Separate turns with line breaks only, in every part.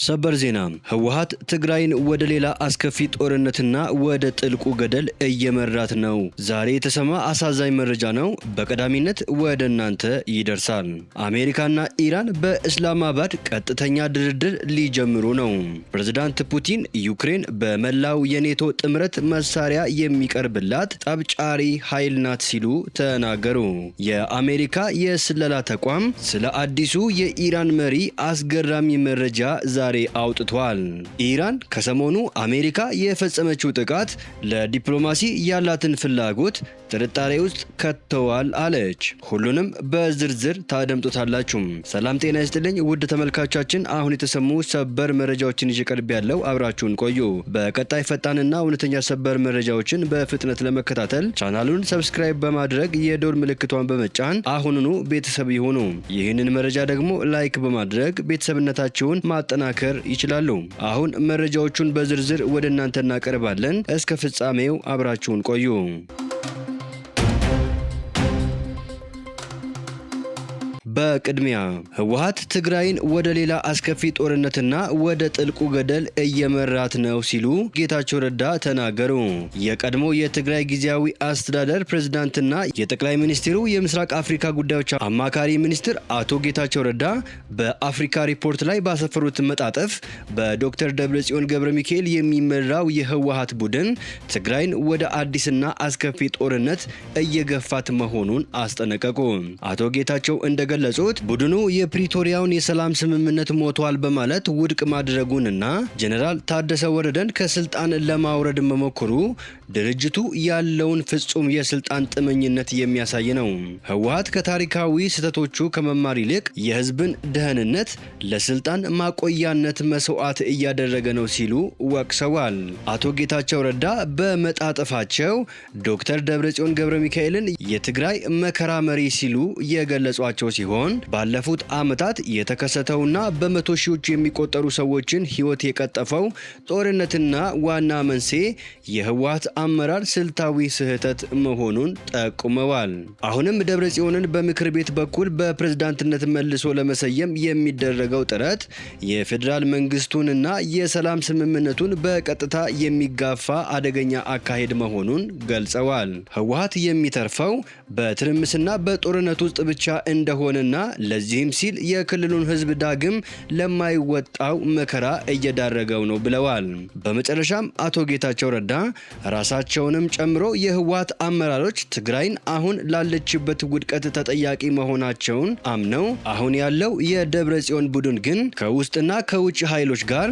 ሰበር ዜና ህወሓት ትግራይን ወደ ሌላ አስከፊ ጦርነትና ወደ ጥልቁ ገደል እየመራት ነው። ዛሬ የተሰማ አሳዛኝ መረጃ ነው። በቀዳሚነት ወደ እናንተ ይደርሳል። አሜሪካና ኢራን በእስላማባድ ቀጥተኛ ድርድር ሊጀምሩ ነው። ፕሬዝዳንት ፑቲን ዩክሬን በመላው የኔቶ ጥምረት መሳሪያ የሚቀርብላት ጠብጫሪ ኃይል ናት ሲሉ ተናገሩ። የአሜሪካ የስለላ ተቋም ስለ አዲሱ የኢራን መሪ አስገራሚ መረጃ ዛሬ አውጥቷል። ኢራን ከሰሞኑ አሜሪካ የፈጸመችው ጥቃት ለዲፕሎማሲ ያላትን ፍላጎት ጥርጣሬ ውስጥ ከተዋል አለች። ሁሉንም በዝርዝር ታደምጡታላችሁ። ሰላም ጤና ይስጥልኝ ውድ ተመልካቾቻችን፣ አሁን የተሰሙ ሰበር መረጃዎችን ይዤ ቀርብ ያለው አብራችሁን ቆዩ። በቀጣይ ፈጣንና እውነተኛ ሰበር መረጃዎችን በፍጥነት ለመከታተል ቻናሉን ሰብስክራይብ በማድረግ የደወል ምልክቷን በመጫን አሁኑኑ ቤተሰብ ይሁኑ። ይህንን መረጃ ደግሞ ላይክ በማድረግ ቤተሰብነታችሁን ማጠናከር ይችላሉ። አሁን መረጃዎቹን በዝርዝር ወደ እናንተ እናቀርባለን። እስከ ፍጻሜው አብራችሁን ቆዩ። በቅድሚያ ህወሓት ትግራይን ወደ ሌላ አስከፊ ጦርነትና ወደ ጥልቁ ገደል እየመራት ነው ሲሉ ጌታቸው ረዳ ተናገሩ። የቀድሞ የትግራይ ጊዜያዊ አስተዳደር ፕሬዝዳንትና የጠቅላይ ሚኒስትሩ የምስራቅ አፍሪካ ጉዳዮች አማካሪ ሚኒስትር አቶ ጌታቸው ረዳ በአፍሪካ ሪፖርት ላይ ባሰፈሩት መጣጠፍ በዶክተር ደብረጽዮን ገብረ ሚካኤል የሚመራው የህወሓት ቡድን ትግራይን ወደ አዲስና አስከፊ ጦርነት እየገፋት መሆኑን አስጠነቀቁ። አቶ ጌታቸው እንደገለጹት ቡድኑ የፕሪቶሪያውን የሰላም ስምምነት ሞቷል በማለት ውድቅ ማድረጉንና ጀነራል ታደሰ ወረደን ከስልጣን ለማውረድ መሞከሩ ድርጅቱ ያለውን ፍጹም የስልጣን ጥመኝነት የሚያሳይ ነው። ህወሓት ከታሪካዊ ስህተቶቹ ከመማር ይልቅ የህዝብን ደህንነት ለስልጣን ማቆያነት መስዋዕት እያደረገ ነው ሲሉ ወቅሰዋል። አቶ ጌታቸው ረዳ በመጣጠፋቸው ዶክተር ደብረጽዮን ገብረ ሚካኤልን የትግራይ መከራ መሪ ሲሉ የገለጿቸው ሲሆን ባለፉት ዓመታት የተከሰተውና በመቶ ሺዎች የሚቆጠሩ ሰዎችን ህይወት የቀጠፈው ጦርነትና ዋና መንስኤ የህወሓት አመራር ስልታዊ ስህተት መሆኑን ጠቁመዋል። አሁንም ደብረጽዮንን በምክር ቤት በኩል በፕሬዝዳንትነት መልሶ ለመሰየም የሚደረገው ጥረት የፌዴራል መንግስቱንና የሰላም ስምምነቱን በቀጥታ የሚጋፋ አደገኛ አካሄድ መሆኑን ገልጸዋል። ህወሓት የሚተርፈው በትርምስና በጦርነት ውስጥ ብቻ እንደሆነና ለዚህም ሲል የክልሉን ህዝብ ዳግም ለማይወጣው መከራ እየዳረገው ነው ብለዋል። በመጨረሻም አቶ ጌታቸው ረዳ ራሳቸውንም ጨምሮ የህወሓት አመራሮች ትግራይን አሁን ላለችበት ውድቀት ተጠያቂ መሆናቸውን አምነው አሁን ያለው የደብረጽዮን ቡድን ግን ከውስጥና ከውጭ ኃይሎች ጋር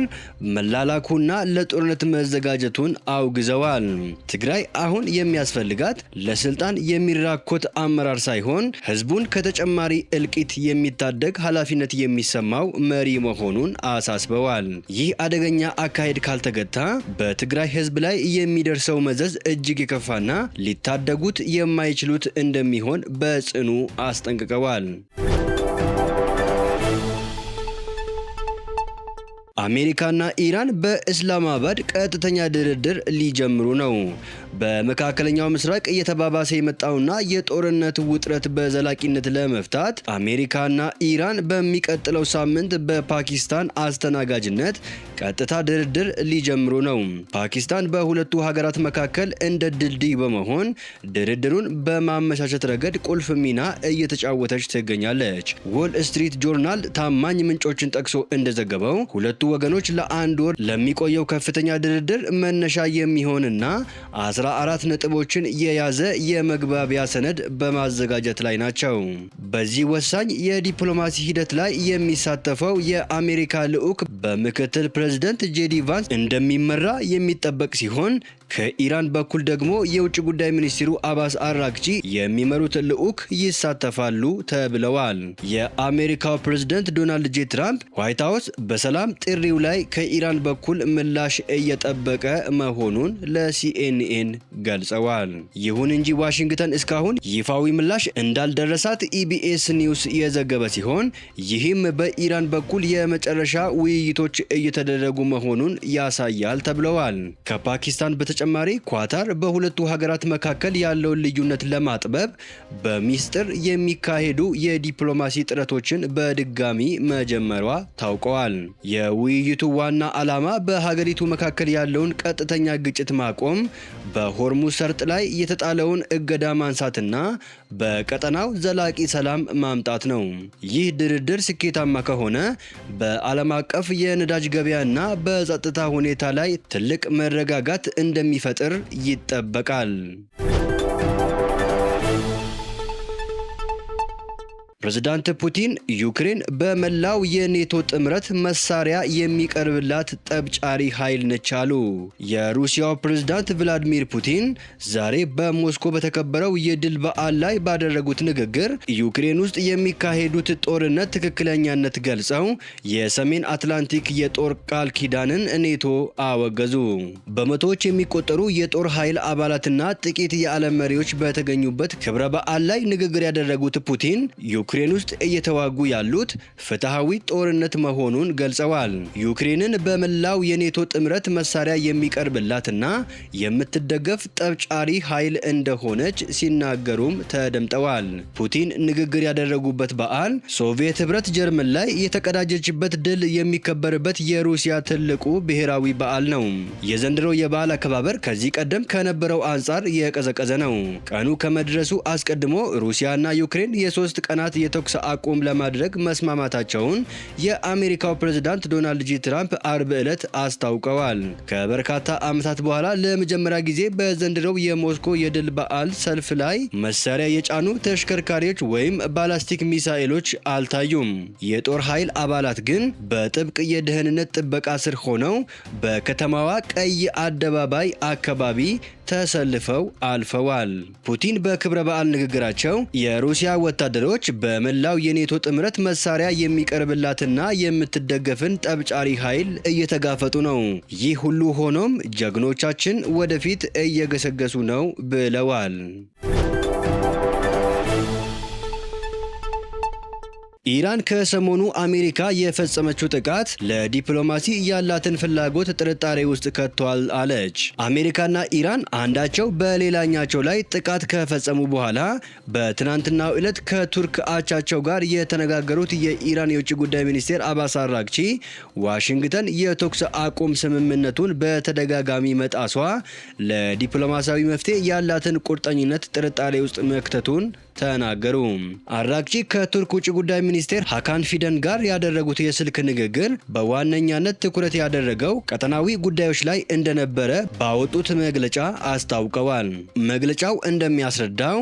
መላላኩና ለጦርነት መዘጋጀቱን አውግዘዋል። ትግራይ አሁን የሚያስፈልጋት ለስልጣን የሚራኮት አመራር ሳይሆን ህዝቡን ከተጨማሪ እልቂት የሚታደግ ኃላፊነት የሚሰማው መሪ መሆኑን አሳስበዋል። ይህ አደገኛ አካሄድ ካልተገታ በትግራይ ህዝብ ላይ የሚደርሰው መዘዝ እጅግ የከፋና ሊታደጉት የማይችሉት እንደሚሆን በጽኑ አስጠንቅቀዋል። አሜሪካና ኢራን በእስላማባድ ቀጥተኛ ድርድር ሊጀምሩ ነው። በመካከለኛው ምስራቅ እየተባባሰ የመጣውና የጦርነት ውጥረት በዘላቂነት ለመፍታት አሜሪካና ኢራን በሚቀጥለው ሳምንት በፓኪስታን አስተናጋጅነት ቀጥታ ድርድር ሊጀምሩ ነው። ፓኪስታን በሁለቱ ሀገራት መካከል እንደ ድልድይ በመሆን ድርድሩን በማመቻቸት ረገድ ቁልፍ ሚና እየተጫወተች ትገኛለች። ዎል ስትሪት ጆርናል ታማኝ ምንጮችን ጠቅሶ እንደዘገበው ሁለቱ ወገኖች ለአንድ ወር ለሚቆየው ከፍተኛ ድርድር መነሻ የሚሆንና 14 ነጥቦችን የያዘ የመግባቢያ ሰነድ በማዘጋጀት ላይ ናቸው። በዚህ ወሳኝ የዲፕሎማሲ ሂደት ላይ የሚሳተፈው የአሜሪካ ልዑክ በምክትል ፕሬዝዳንት ጄዲ ቫንስ እንደሚመራ የሚጠበቅ ሲሆን ከኢራን በኩል ደግሞ የውጭ ጉዳይ ሚኒስትሩ አባስ አራግቺ የሚመሩት ልዑክ ይሳተፋሉ ተብለዋል። የአሜሪካው ፕሬዝዳንት ዶናልድ ጄ ትራምፕ ዋይት ሃውስ በሰላም ጥሪው ላይ ከኢራን በኩል ምላሽ እየጠበቀ መሆኑን ለሲኤንኤን ገልጸዋል። ይሁን እንጂ ዋሽንግተን እስካሁን ይፋዊ ምላሽ እንዳልደረሳት ኢቢኤስ ኒውስ የዘገበ ሲሆን ይህም በኢራን በኩል የመጨረሻ ውይይቶች እየተደረጉ መሆኑን ያሳያል ተብለዋል። ከፓኪስታን በተጨማሪ ኳታር በሁለቱ ሀገራት መካከል ያለውን ልዩነት ለማጥበብ በሚስጥር የሚካሄዱ የዲፕሎማሲ ጥረቶችን በድጋሚ መጀመሯ ታውቀዋል። የውይይቱ ዋና ዓላማ በሀገሪቱ መካከል ያለውን ቀጥተኛ ግጭት ማቆም፣ በሆርሙዝ ሰርጥ ላይ የተጣለውን እገዳ ማንሳትና በቀጠናው ዘላቂ ሰላም ማምጣት ነው። ይህ ድርድር ስኬታማ ከሆነ በዓለም አቀፍ የነዳጅ ገበያና በጸጥታ ሁኔታ ላይ ትልቅ መረጋጋት እንደሚፈጥር ይጠበቃል። ፕሬዝዳንት ፑቲን ዩክሬን በመላው የኔቶ ጥምረት መሳሪያ የሚቀርብላት ጠብጫሪ ኃይል ነች አሉ። የሩሲያው ፕሬዝዳንት ቭላዲሚር ፑቲን ዛሬ በሞስኮ በተከበረው የድል በዓል ላይ ባደረጉት ንግግር ዩክሬን ውስጥ የሚካሄዱት ጦርነት ትክክለኛነት ገልጸው የሰሜን አትላንቲክ የጦር ቃል ኪዳንን ኔቶ አወገዙ። በመቶዎች የሚቆጠሩ የጦር ኃይል አባላትና ጥቂት የዓለም መሪዎች በተገኙበት ክብረ በዓል ላይ ንግግር ያደረጉት ፑቲን ዩክሬን ውስጥ እየተዋጉ ያሉት ፍትሃዊ ጦርነት መሆኑን ገልጸዋል። ዩክሬንን በመላው የኔቶ ጥምረት መሳሪያ የሚቀርብላትና የምትደገፍ ጠብጫሪ ኃይል እንደሆነች ሲናገሩም ተደምጠዋል። ፑቲን ንግግር ያደረጉበት በዓል ሶቪየት ህብረት ጀርመን ላይ የተቀዳጀችበት ድል የሚከበርበት የሩሲያ ትልቁ ብሔራዊ በዓል ነው። የዘንድሮ የበዓል አከባበር ከዚህ ቀደም ከነበረው አንጻር የቀዘቀዘ ነው። ቀኑ ከመድረሱ አስቀድሞ ሩሲያና ዩክሬን የሶስት ቀናት የተኩስ አቁም ለማድረግ መስማማታቸውን የአሜሪካው ፕሬዝዳንት ዶናልድ ጂ ትራምፕ አርብ ዕለት አስታውቀዋል። ከበርካታ ዓመታት በኋላ ለመጀመሪያ ጊዜ በዘንድሮው የሞስኮ የድል በዓል ሰልፍ ላይ መሳሪያ የጫኑ ተሽከርካሪዎች ወይም ባላስቲክ ሚሳኤሎች አልታዩም። የጦር ኃይል አባላት ግን በጥብቅ የደህንነት ጥበቃ ስር ሆነው በከተማዋ ቀይ አደባባይ አካባቢ ተሰልፈው አልፈዋል። ፑቲን በክብረ በዓል ንግግራቸው የሩሲያ ወታደሮች በመላው የኔቶ ጥምረት መሳሪያ የሚቀርብላትና የምትደገፍን ጠብጫሪ ኃይል እየተጋፈጡ ነው። ይህ ሁሉ ሆኖም ጀግኖቻችን ወደፊት እየገሰገሱ ነው ብለዋል። ኢራን ከሰሞኑ አሜሪካ የፈጸመችው ጥቃት ለዲፕሎማሲ ያላትን ፍላጎት ጥርጣሬ ውስጥ ከቷል አለች። አሜሪካና ኢራን አንዳቸው በሌላኛቸው ላይ ጥቃት ከፈጸሙ በኋላ በትናንትናው ዕለት ከቱርክ አቻቸው ጋር የተነጋገሩት የኢራን የውጭ ጉዳይ ሚኒስቴር አባስ አራግቺ ዋሽንግተን የተኩስ አቁም ስምምነቱን በተደጋጋሚ መጣሷ ለዲፕሎማሲያዊ መፍትሄ ያላትን ቁርጠኝነት ጥርጣሬ ውስጥ መክተቱን ተናገሩ። አራግቺ ከቱርክ ውጭ ጉዳይ ሚኒስቴር ሃካን ፊደን ጋር ያደረጉት የስልክ ንግግር በዋነኛነት ትኩረት ያደረገው ቀጠናዊ ጉዳዮች ላይ እንደነበረ ባወጡት መግለጫ አስታውቀዋል። መግለጫው እንደሚያስረዳው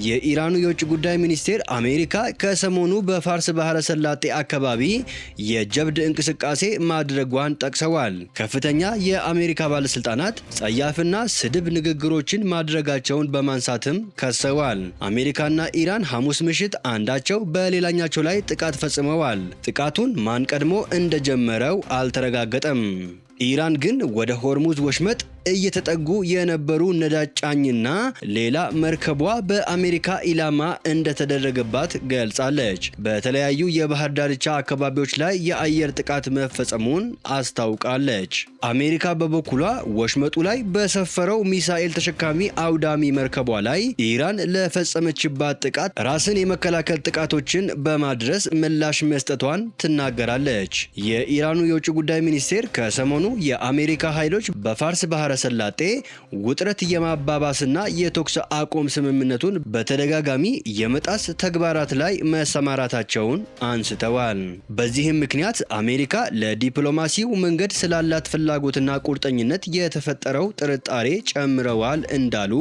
የኢራኑ የውጭ ጉዳይ ሚኒስቴር አሜሪካ ከሰሞኑ በፋርስ ባህረ ሰላጤ አካባቢ የጀብድ እንቅስቃሴ ማድረጓን ጠቅሰዋል። ከፍተኛ የአሜሪካ ባለስልጣናት ጸያፍና ስድብ ንግግሮችን ማድረጋቸውን በማንሳትም ከሰዋል። አሜሪካና ኢራን ሐሙስ ምሽት አንዳቸው በሌላኛቸው ላይ ጥቃት ፈጽመዋል። ጥቃቱን ማን ቀድሞ እንደጀመረው አልተረጋገጠም። ኢራን ግን ወደ ሆርሙዝ ወሽመጥ እየተጠጉ የነበሩ ነዳጅ ጫኝና ሌላ መርከቧ በአሜሪካ ኢላማ እንደተደረገባት ገልጻለች። በተለያዩ የባህር ዳርቻ አካባቢዎች ላይ የአየር ጥቃት መፈጸሙን አስታውቃለች። አሜሪካ በበኩሏ ወሽመጡ ላይ በሰፈረው ሚሳኤል ተሸካሚ አውዳሚ መርከቧ ላይ ኢራን ለፈጸመችባት ጥቃት ራስን የመከላከል ጥቃቶችን በማድረስ ምላሽ መስጠቷን ትናገራለች። የኢራኑ የውጭ ጉዳይ ሚኒስቴር ከሰሞኑ የአሜሪካ ኃይሎች በፋርስ ባህረ ሰላጤ ውጥረት የማባባስና የተኩስ አቁም ስምምነቱን በተደጋጋሚ የመጣስ ተግባራት ላይ መሰማራታቸውን አንስተዋል። በዚህም ምክንያት አሜሪካ ለዲፕሎማሲው መንገድ ስላላት ፍላጎትና ቁርጠኝነት የተፈጠረው ጥርጣሬ ጨምረዋል እንዳሉ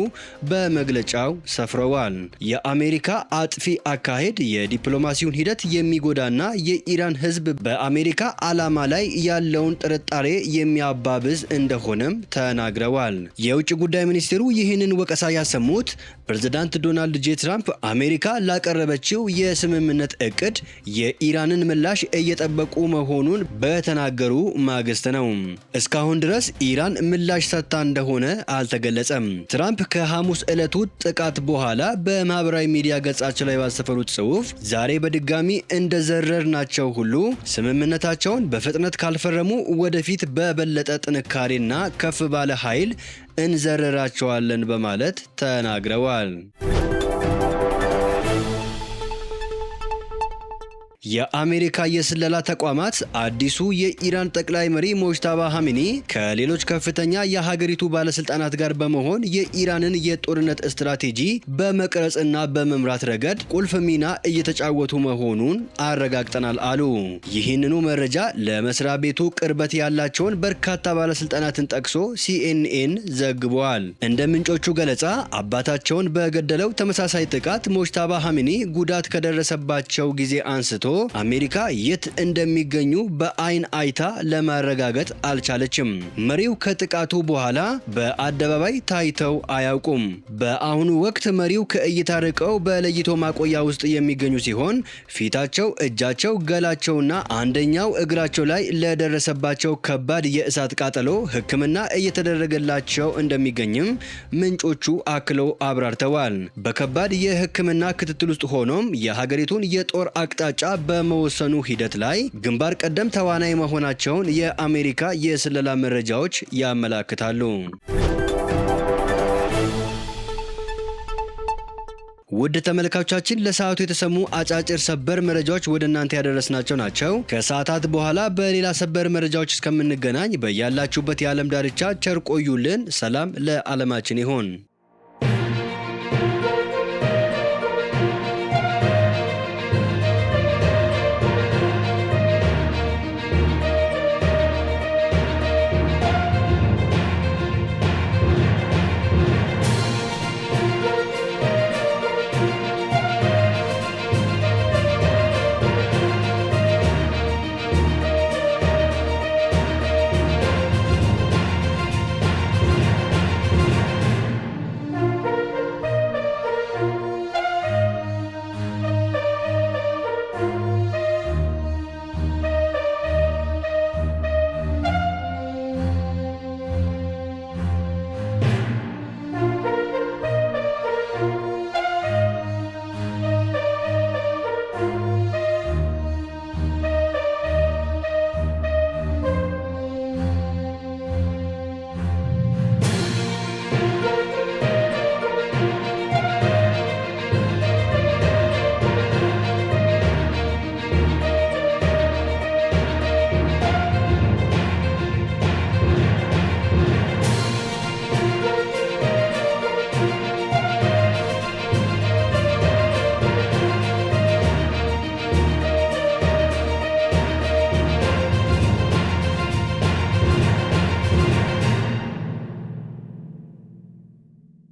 በመግለጫው ሰፍረዋል። የአሜሪካ አጥፊ አካሄድ የዲፕሎማሲውን ሂደት የሚጎዳና የኢራን ሕዝብ በአሜሪካ ዓላማ ላይ ያለውን ጥርጣሬ የሚያባብዝ እንደሆነም ተናግረዋል። የውጭ ጉዳይ ሚኒስትሩ ይህንን ወቀሳ ያሰሙት ፕሬዝዳንት ዶናልድ ጄ ትራምፕ አሜሪካ ላቀረበችው የስምምነት እቅድ የኢራንን ምላሽ እየጠበቁ መሆኑን በተናገሩ ማግስት ነው። እስካሁን ድረስ ኢራን ምላሽ ሰጥታ እንደሆነ አልተገለጸም። ትራምፕ ከሐሙስ ዕለቱ ጥቃት በኋላ በማህበራዊ ሚዲያ ገጻቸው ላይ ባሰፈሩት ጽሑፍ ዛሬ በድጋሚ እንደዘረርናቸው ሁሉ ስምምነታቸውን በፍጥነት ካልፈረሙ ወደፊት በበለጠ ጥንካሬና ከፍ ባለ ኃይል እንዘረራቸዋለን በማለት ተናግረዋል። የአሜሪካ የስለላ ተቋማት አዲሱ የኢራን ጠቅላይ መሪ ሞጅታባ ኻሜኒ ከሌሎች ከፍተኛ የሀገሪቱ ባለስልጣናት ጋር በመሆን የኢራንን የጦርነት ስትራቴጂ በመቅረጽና በመምራት ረገድ ቁልፍ ሚና እየተጫወቱ መሆኑን አረጋግጠናል አሉ። ይህንኑ መረጃ ለመስሪያ ቤቱ ቅርበት ያላቸውን በርካታ ባለስልጣናትን ጠቅሶ ሲኤንኤን ዘግቧል። እንደ ምንጮቹ ገለጻ አባታቸውን በገደለው ተመሳሳይ ጥቃት ሞጅታባ ኻሜኒ ጉዳት ከደረሰባቸው ጊዜ አንስቶ አሜሪካ የት እንደሚገኙ በአይን አይታ ለማረጋገጥ አልቻለችም። መሪው ከጥቃቱ በኋላ በአደባባይ ታይተው አያውቁም። በአሁኑ ወቅት መሪው ከእይታ ርቀው በለይቶ ማቆያ ውስጥ የሚገኙ ሲሆን ፊታቸው፣ እጃቸው፣ ገላቸውና አንደኛው እግራቸው ላይ ለደረሰባቸው ከባድ የእሳት ቃጠሎ ሕክምና እየተደረገላቸው እንደሚገኝም ምንጮቹ አክለው አብራርተዋል። በከባድ የሕክምና ክትትል ውስጥ ሆኖም የሀገሪቱን የጦር አቅጣጫ በመወሰኑ ሂደት ላይ ግንባር ቀደም ተዋናይ መሆናቸውን የአሜሪካ የስለላ መረጃዎች ያመላክታሉ። ውድ ተመልካቾቻችን ለሰዓቱ የተሰሙ አጫጭር ሰበር መረጃዎች ወደ እናንተ ያደረስናቸው ናቸው። ከሰዓታት በኋላ በሌላ ሰበር መረጃዎች እስከምንገናኝ በያላችሁበት የዓለም ዳርቻ ቸር ቆዩልን። ሰላም ለዓለማችን ይሁን።